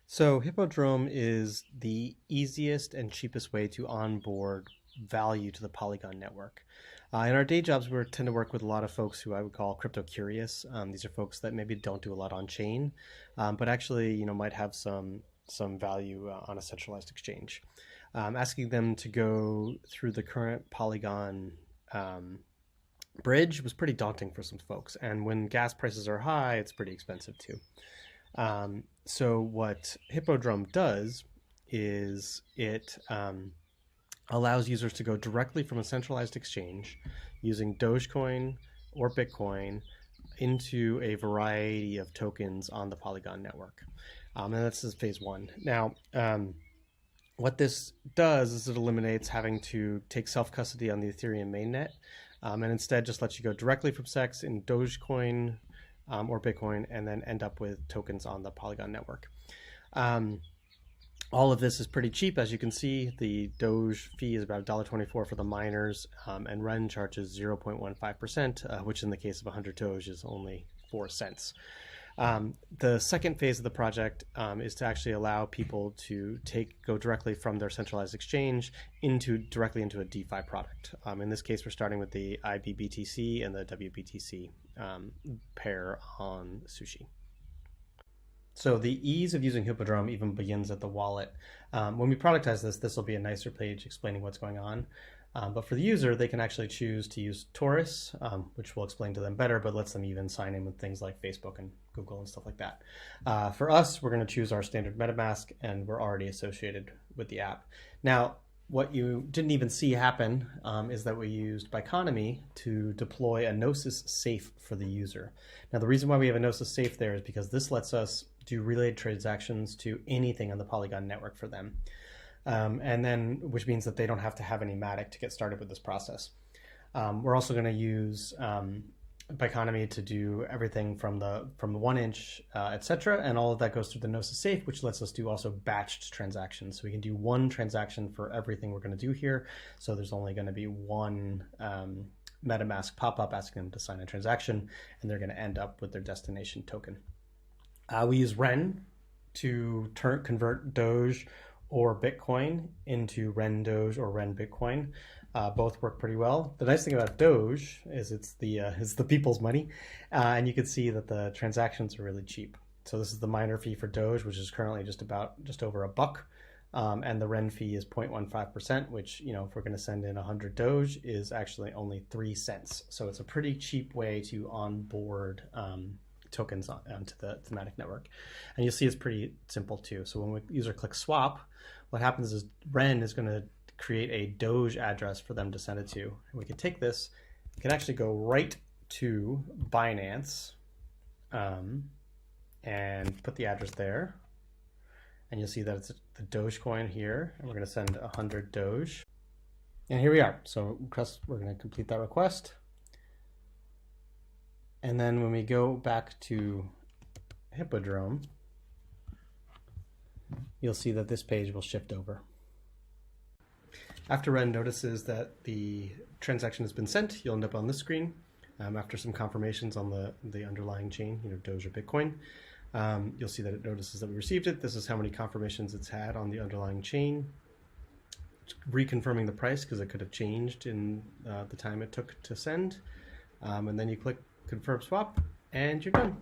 So Hippodrome is the easiest and cheapest way to onboard value to the Polygon network. In our day jobs, we tend to work with a lot of folks who I would call crypto curious. These are folks that maybe don't do a lot on chain, but actually, might have some value on a centralized exchange. Asking them to go through the current Polygon bridge was pretty daunting for some folks, and when gas prices are high, it's pretty expensive too. So what Hippodrome does is it allows users to go directly from a centralized exchange using Dogecoin or Bitcoin into a variety of tokens on the Polygon network. And that's phase one. Now, what this does is it eliminates having to take self-custody on the Ethereum mainnet, and instead just lets you go directly from SEX in Dogecoin or Bitcoin, and then end up with tokens on the Polygon network. All of this is pretty cheap. As you can see, the Doge fee is about $1.24 for the miners, and Ren charges 0.15%, which in the case of 100 Doge is only 4 cents. The second phase of the project is to actually allow people to go directly from their centralized exchange directly into a DeFi product. In this case, we're starting with the IBBTC and the WBTC pair on Sushi. So the ease of using Hippodrome even begins at the wallet. When we productize this will be a nicer page explaining what's going on. But for the user, they can actually choose to use Taurus, which we'll explain to them better, but lets them even sign in with things like Facebook and Google and stuff like that. For us, we're going to choose our standard MetaMask, and we're already associated with the app. Now, what you didn't even see happen is that we used Biconomy to deploy a Gnosis Safe for the user. Now, the reason why we have a Gnosis Safe there is because this lets us do related transactions to anything on the Polygon network for them. Which means that they don't have to have any Matic to get started with this process. We're also going to use Biconomy to do everything from the 1 inch, etc. And all of that goes through the Gnosis Safe, which lets us do also batched transactions. So we can do one transaction for everything we're going to do here. So there's only going to be one MetaMask pop-up asking them to sign a transaction, and they're going to end up with their destination token. We use Ren to convert Doge or Bitcoin into renDOGE or renBitcoin. Both work pretty well. The nice thing about Doge is it's the people's money, and you can see that the transactions are really cheap. So this is the miner fee for Doge, which is currently just over $1, and the Ren fee is 0.15%, which if we're going to send in 100 Doge is actually only 3 cents. So it's a pretty cheap way to onboard tokens onto the thematic network. And you'll see it's pretty simple too. So when the user clicks swap, what happens is Ren is going to create a Doge address for them to send it to. And we can take this, we can actually go right to Binance and put the address there. And you'll see that it's the Dogecoin here. And we're going to send 100 Doge. And here we are. So we're going to complete that request. And then when we go back to Hippodrome, you'll see that this page will shift over. After Ren notices that the transaction has been sent, you'll end up on this screen. After some confirmations on the underlying chain, Doge or Bitcoin, you'll see that it notices that we received it. This is how many confirmations it's had on the underlying chain. It's reconfirming the price because it could have changed in the time it took to send. And then you click Confirm Swap, and you're done.